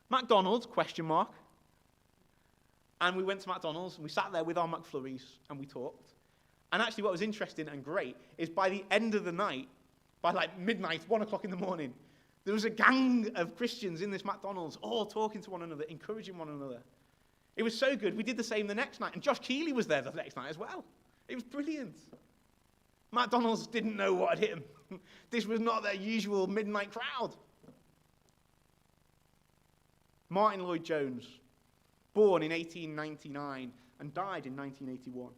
McDonald's, ? And we went to McDonald's, and we sat there with our McFlurries, and we talked. And actually what was interesting and great is by the end of the night, by like midnight, 1 o'clock in the morning, there was a gang of Christians in this McDonald's, all talking to one another, encouraging one another. It was so good, we did the same the next night, and Josh Keeley was there the next night as well. It was brilliant. McDonald's didn't know what had hit him. This was not their usual midnight crowd. Martin Lloyd-Jones, born in 1899 and died in 1981.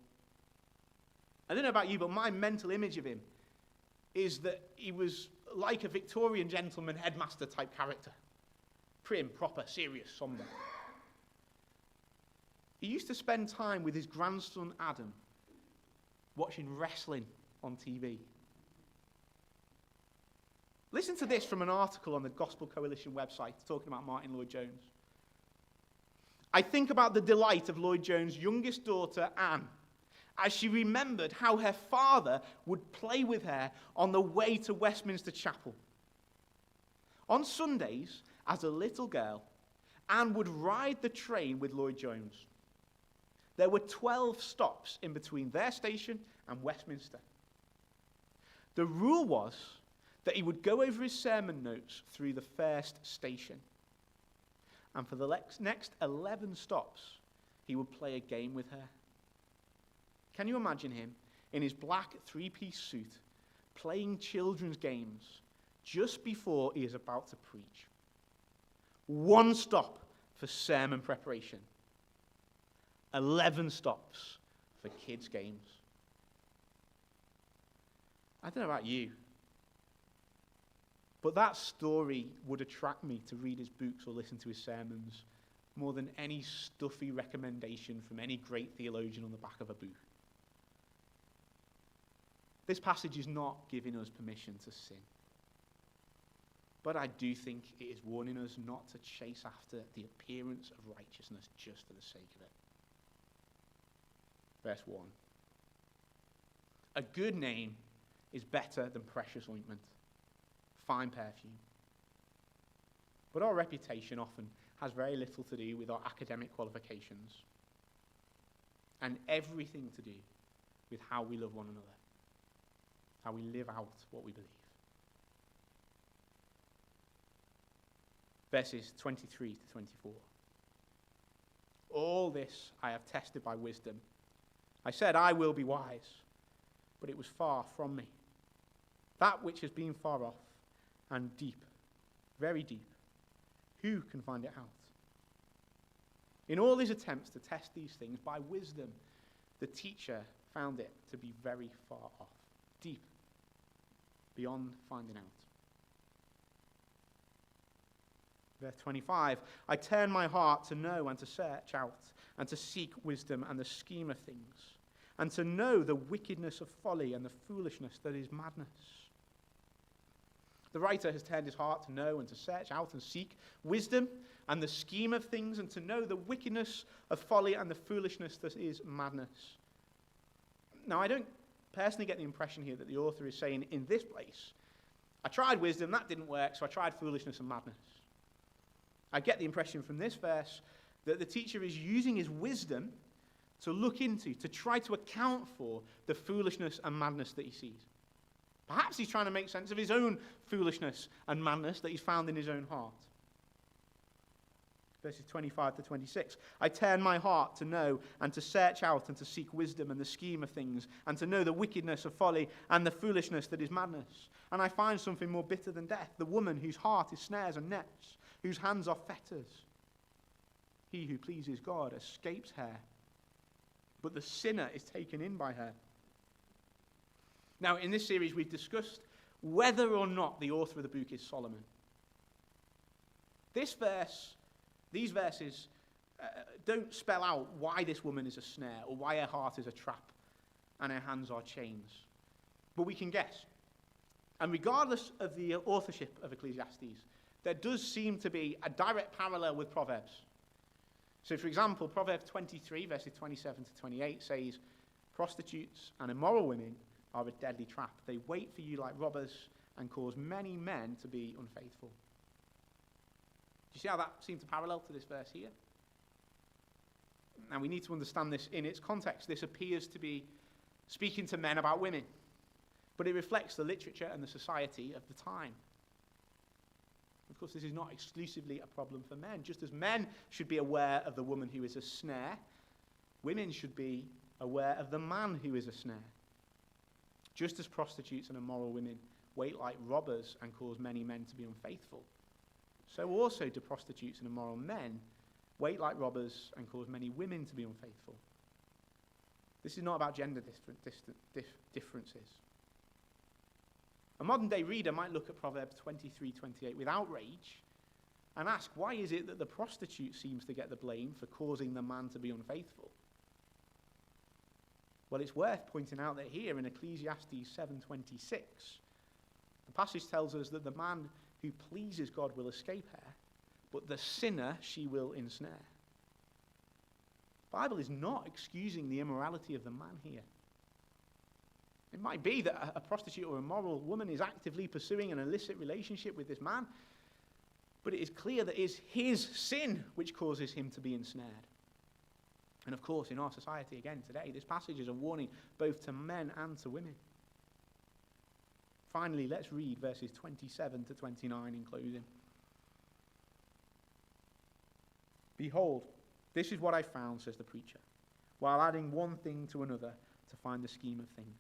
I don't know about you, but my mental image of him is that he was like a Victorian gentleman headmaster type character. Prim, proper, serious, somber. He used to spend time with his grandson Adam watching wrestling on TV. Listen to this from an article on the Gospel Coalition website talking about Martin Lloyd-Jones. I think about the delight of Lloyd-Jones' youngest daughter, Anne, as she remembered how her father would play with her on the way to Westminster Chapel. On Sundays, as a little girl, Anne would ride the train with Lloyd-Jones. There were 12 stops in between their station and Westminster. The rule was that he would go over his sermon notes through the first station. And for the next 11 stops, he would play a game with her. Can you imagine him in his black three-piece suit playing children's games just before he is about to preach? One stop for sermon preparation. 11 stops for kids' games. I don't know about you, but that story would attract me to read his books or listen to his sermons more than any stuffy recommendation from any great theologian on the back of a book. This passage is not giving us permission to sin. But I do think it is warning us not to chase after the appearance of righteousness just for the sake of it. Verse 1. A good name is better than precious ointment, fine perfume. But our reputation often has very little to do with our academic qualifications and everything to do with how we love one another, how we live out what we believe. Verses 23 to 24. All this I have tested by wisdom. I said, I will be wise, but it was far from me. That which has been far off and deep, very deep, who can find it out? In all his attempts to test these things by wisdom, the teacher found it to be very far off, deep, beyond finding out. Verse 25, I turn my heart to know and to search out and to seek wisdom and the scheme of things, and to know the wickedness of folly and the foolishness that is madness. The writer has turned his heart to know and to search out and seek wisdom and the scheme of things, and to know the wickedness of folly and the foolishness that is madness. Now, I don't personally get the impression here that the author is saying in this place, I tried wisdom, that didn't work, so I tried foolishness and madness. I get the impression from this verse that the teacher is using his wisdom to look into, to try to account for the foolishness and madness that he sees. Perhaps he's trying to make sense of his own foolishness and madness that he's found in his own heart. Verses 25 to 26. I turn my heart to know and to search out and to seek wisdom and the scheme of things, and to know the wickedness of folly and the foolishness that is madness. And I find something more bitter than death, the woman whose heart is snares and nets, whose hands are fetters. He who pleases God escapes her, but the sinner is taken in by her. Now, in this series, we've discussed whether or not the author of the book is Solomon. These verses don't spell out why this woman is a snare or why her heart is a trap and her hands are chains. But we can guess. And regardless of the authorship of Ecclesiastes, there does seem to be a direct parallel with Proverbs. So, for example, Proverbs 23, verses 27 to 28 says, prostitutes and immoral women are a deadly trap. They wait for you like robbers and cause many men to be unfaithful. Do you see how that seems to parallel to this verse here? Now, we need to understand this in its context. This appears to be speaking to men about women, but it reflects the literature and the society of the time. Of course, this is not exclusively a problem for men. Just as men should be aware of the woman who is a snare, women should be aware of the man who is a snare. Just as prostitutes and immoral women wait like robbers and cause many men to be unfaithful, so also do prostitutes and immoral men wait like robbers and cause many women to be unfaithful. This is not about gender differences. A modern-day reader might look at Proverbs 23:28 with outrage and ask, why is it that the prostitute seems to get the blame for causing the man to be unfaithful? Well, it's worth pointing out that here in Ecclesiastes 7:26, the passage tells us that the man who pleases God will escape her, but the sinner she will ensnare. The Bible is not excusing the immorality of the man here. It might be that a prostitute or immoral woman is actively pursuing an illicit relationship with this man, but it is clear that it is his sin which causes him to be ensnared. And of course, in our society again today, this passage is a warning both to men and to women. Finally, let's read verses 27 to 29 in closing. Behold, this is what I found, says the preacher, while adding one thing to another to find the scheme of things,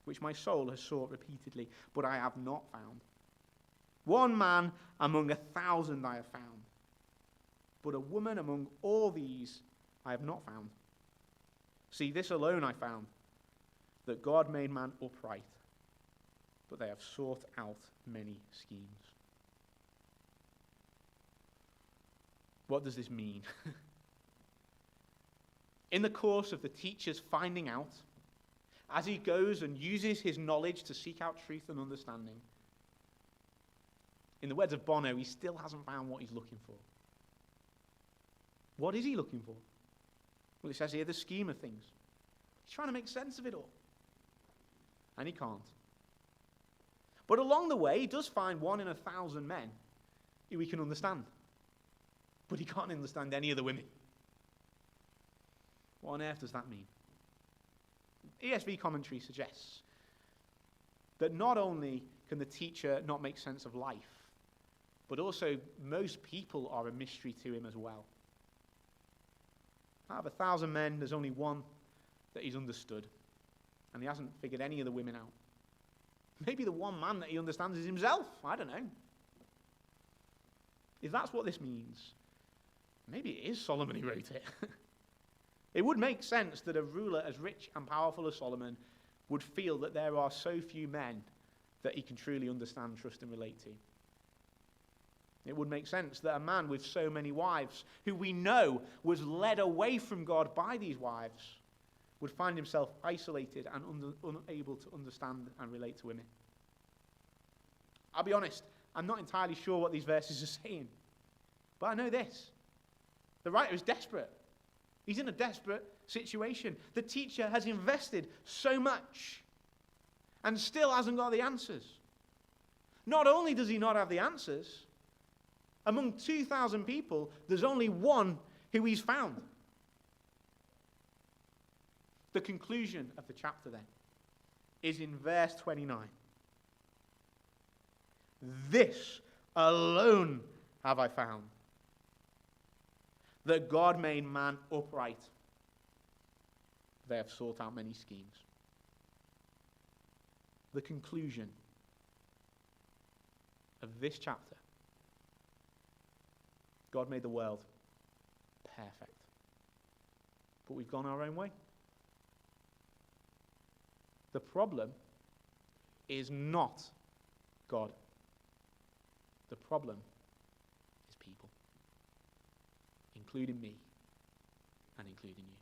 which my soul has sought repeatedly, but I have not found. One man among 1,000 I have found, but a woman among all these I have not found. See, this alone I found, that God made man upright, but they have sought out many schemes. What does this mean? In the course of the teacher's finding out, as he goes and uses his knowledge to seek out truth and understanding, in the words of Bono, he still hasn't found what he's looking for. What is he looking for? Well, it says here, the scheme of things. He's trying to make sense of it all. And he can't. But along the way, he does find 1 in 1,000 men who he can understand. But he can't understand any of the women. What on earth does that mean? ESV commentary suggests that not only can the teacher not make sense of life, but also most people are a mystery to him as well. Out of 1,000 men, there's only one that he's understood, and he hasn't figured any of the women out. Maybe the one man that he understands is himself. I don't know. If that's what this means, maybe it is Solomon who wrote it. It would make sense that a ruler as rich and powerful as Solomon would feel that there are so few men that he can truly understand, trust, and relate to. It would make sense that a man with so many wives, who we know was led away from God by these wives, would find himself isolated and unable to understand and relate to women. I'll be honest, I'm not entirely sure what these verses are saying, but I know this. The writer is desperate. He's in a desperate situation. The teacher has invested so much and still hasn't got the answers. Not only does he not have the answers, among 2,000 people, there's only one who he's found. The conclusion of the chapter then is in verse 29. This alone have I found, that God made man upright. They have sought out many schemes. The conclusion of this chapter: God made the world perfect, but we've gone our own way. The problem is not God. The problem is people, including me and including you.